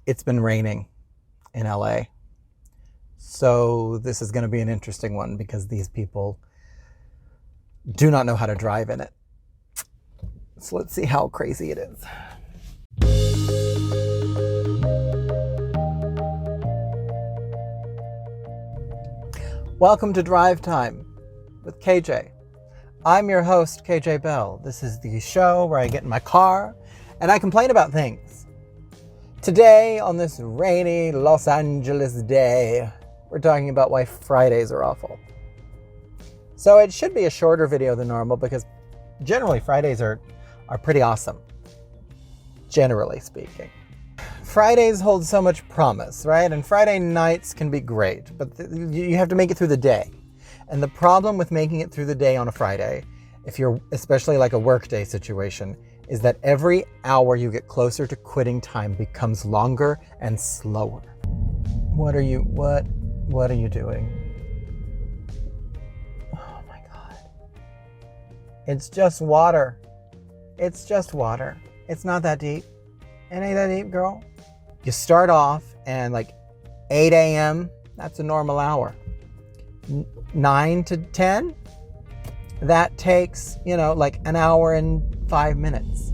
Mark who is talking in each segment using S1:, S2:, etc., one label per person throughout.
S1: It's been raining in LA. So this is going to be an interesting one because these people do not know how to drive in it. So let's see how crazy it is. Welcome to Drive Time with KJ. I'm your host, KJ Bell. This is the show where I get in my car and I complain about things. Today, on this rainy Los Angeles day, we're talking about why Fridays are awful. So it should be a shorter video than normal because generally Fridays are pretty awesome, generally speaking. Fridays hold so much promise, right? And Friday nights can be great, but you have to make it through the day. And the problem with making it through the day on a Friday, if you're especially like a workday situation, is that every hour you get closer to quitting time becomes longer and slower. What are you doing? Oh my God. It's just water. It's just water. It's not that deep. It ain't that deep, girl. You start off and like 8 a.m., that's a normal hour. 9 to 10, that takes, like an hour and 5 minutes.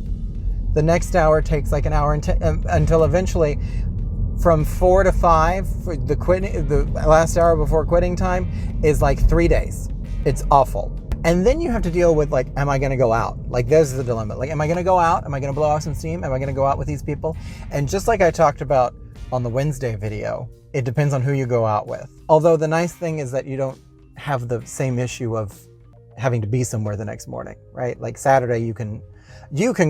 S1: The next hour takes like an hour and until eventually from 4 to 5, the last hour before quitting time is like 3 days. It's awful. And then you have to deal with like, am I going to go out? Like there's the dilemma. Like, am I going to go out? Am I going to blow off some steam? Am I going to go out with these people? And just like I talked about on the Wednesday video, it depends on who you go out with. Although the nice thing is that you don't have the same issue of having to be somewhere the next morning, right? Like Saturday, you can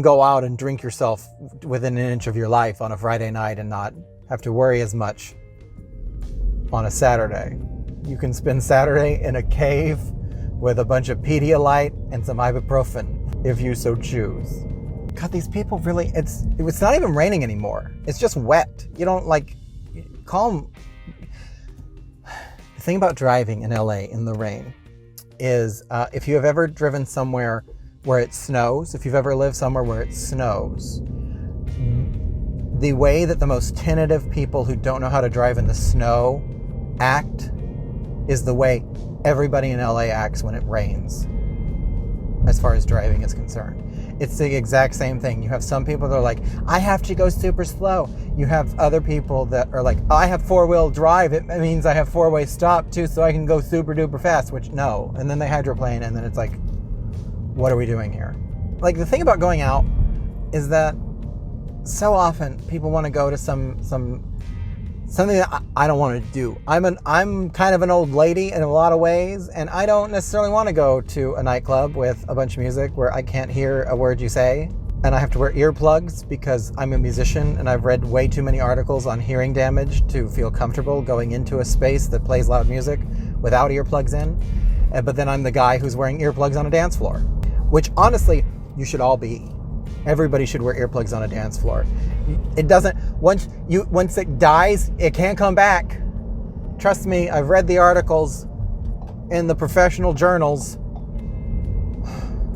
S1: go out and drink yourself within an inch of your life on a Friday night and not have to worry as much on a Saturday. You can spend Saturday in a cave with a bunch of Pedialyte and some ibuprofen if you so choose. God, these people really, it's not even raining anymore. It's just wet. You don't calm. The thing about driving in LA in the rain is if you have ever driven somewhere where it snows, if you've ever lived somewhere where it snows, the way that the most tentative people who don't know how to drive in the snow act is the way everybody in LA acts when it rains, as far as driving is concerned. It's the exact same thing. You have some people that are like, I have to go super slow. You have other people that are like, I have 4-wheel drive. It means I have 4-way stop too, so I can go super duper fast, which no. And then they hydroplane and then it's like, what are we doing here? Like the thing about going out is that so often people want to go to something that I don't want to do. I'm kind of an old lady in a lot of ways, and I don't necessarily want to go to a nightclub with a bunch of music where I can't hear a word you say, and I have to wear earplugs because I'm a musician and I've read way too many articles on hearing damage to feel comfortable going into a space that plays loud music without earplugs in. But then I'm the guy who's wearing earplugs on a dance floor, which honestly, you should all be. Everybody should wear earplugs on a dance floor. It doesn't, once it dies, it can't come back. Trust me, I've read the articles in the professional journals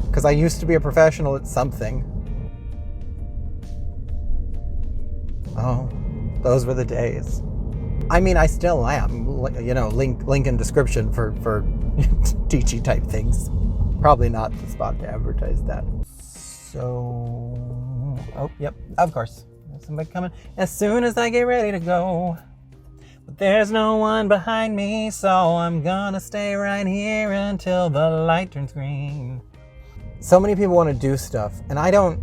S1: because I used to be a professional at something. Oh, those were the days. I mean, I still am, link in description for teachy type things. Probably not the spot to advertise that. So, oh, yep, of course. There's somebody coming as soon as I get ready to go. But there's no one behind me, so I'm gonna stay right here until the light turns green. So many people want to do stuff, and I don't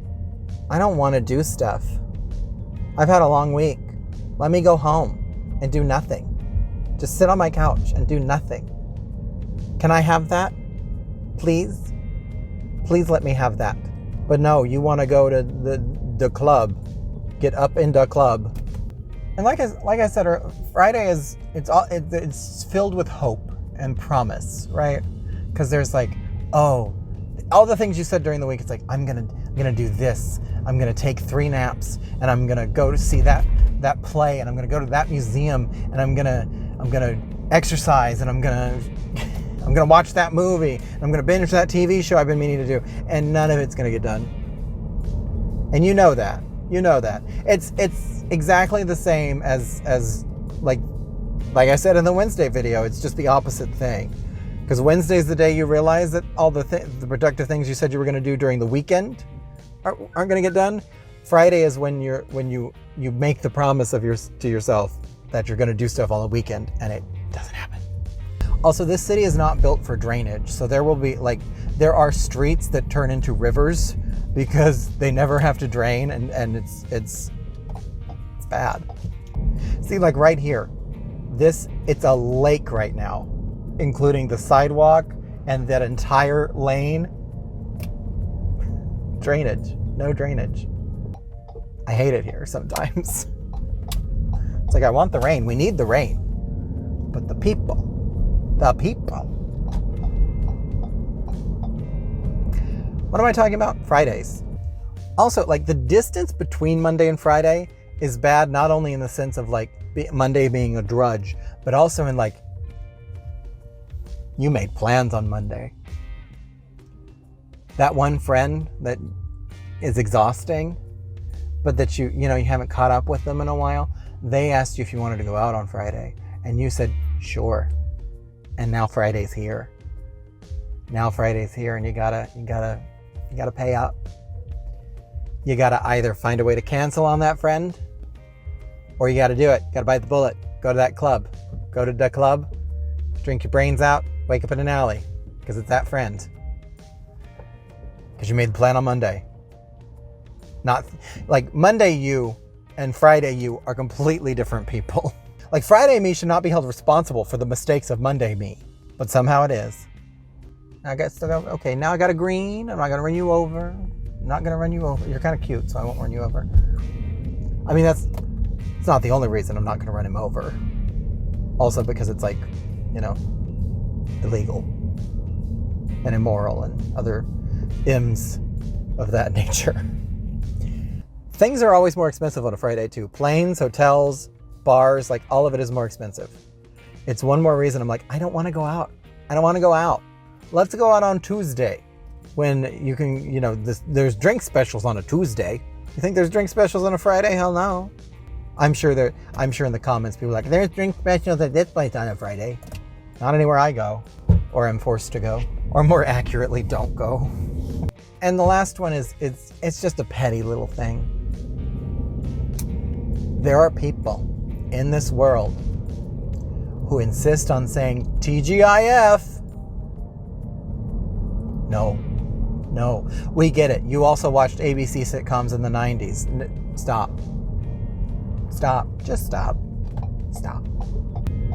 S1: want to do stuff. I've had a long week. Let me go home and do nothing. Just sit on my couch and do nothing. Can I have that? Please? Please let me have that. But no, you want to go to the club, get up in the club, and like I said, Friday it's filled with hope and promise, right? Because there's like, oh, all the things you said during the week. It's like I'm gonna do this. I'm gonna take 3 naps, and I'm gonna go to see that play, and I'm gonna go to that museum, and I'm gonna exercise, and I'm gonna watch that movie. I'm going to binge that TV show I've been meaning to do. And none of it's going to get done. And you know that. You know that. It's exactly the same as like I said in the Wednesday video. It's just the opposite thing. Because Wednesday's the day you realize that all the productive things you said you were going to do during the weekend aren't going to get done. Friday is when you make the promise to yourself that you're going to do stuff on the weekend, and it doesn't happen. Also, this city is not built for drainage, so there are streets that turn into rivers because they never have to drain, and it's bad. See, like right here, it's a lake right now, including the sidewalk and that entire lane. Drainage, no drainage. I hate it here sometimes. It's like, I want the rain. We need the rain. But the people. What am I talking about? Fridays. Also, like, the distance between Monday and Friday is bad, not only in the sense of like Monday being a drudge, but also in like, you made plans on Monday. That one friend that is exhausting, but that you haven't caught up with them in a while, they asked you if you wanted to go out on Friday, and you said, sure. And now Friday's here. And you gotta pay up. You gotta either find a way to cancel on that friend, or you gotta do it. Gotta bite the bullet. Go to that club. Go to the club, drink your brains out, wake up in an alley, because it's that friend. Because you made the plan on Monday. Not like Monday you and Friday you are completely different people. Like Friday me should not be held responsible for the mistakes of Monday me, but somehow it is. Okay, now I got a green. I'm not gonna run you over. I'm not gonna run you over. You're kind of cute, so I won't run you over. I mean, it's not the only reason I'm not gonna run him over. Also because it's like, illegal and immoral and other M's of that nature. Things are always more expensive on a Friday too. Planes, hotels, bars, like all of it is more expensive. It's one more reason I'm like, I don't want to go out. Let's go out on Tuesday when you can, there's drink specials on a Tuesday. You think there's drink specials on a Friday? Hell no. I'm sure in the comments people are like, there's drink specials at this place on a Friday. Not anywhere I go or am forced to go, or more accurately, don't go. And the last one is, it's just a petty little thing. There are people in this world who insist on saying TGIF. No, we get it. You also watched ABC sitcoms in the 90s. Stop. Just stop.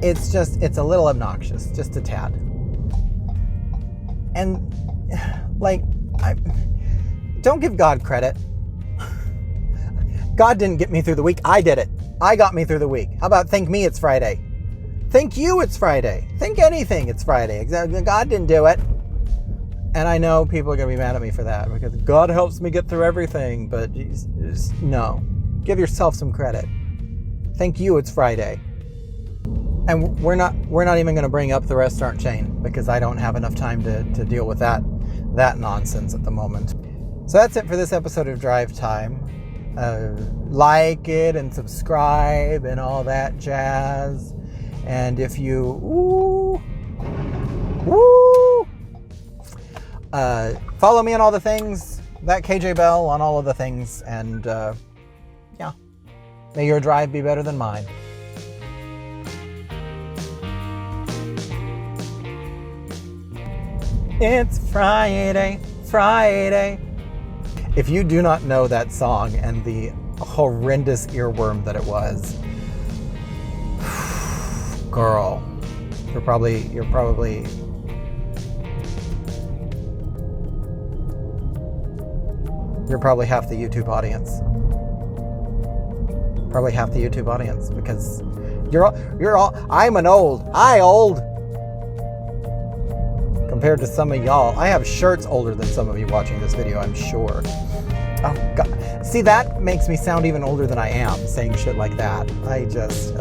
S1: It's a little obnoxious, just a tad. And don't give God credit. God didn't get me through the week. I did it. I got me through the week. How about thank me it's Friday? Thank you it's Friday. Think anything it's Friday. God didn't do it. And I know people are going to be mad at me for that because God helps me get through everything. But no. Give yourself some credit. Thank you it's Friday. And we're not even going to bring up the restaurant chain because I don't have enough time to deal with that nonsense at the moment. So that's it for this episode of Drive Time. Like it and subscribe and all that jazz. And if you follow me on all the things, that KJ Bell on all of the things, and may your drive be better than mine. It's Friday. If you do not know that song and the horrendous earworm that it was, girl, you're probably half the YouTube audience. Probably half the YouTube audience because you're all I'm old compared to some of y'all. I have shirts older than some of you watching this video, I'm sure. Oh God. See, that makes me sound even older than I am saying shit like that. I just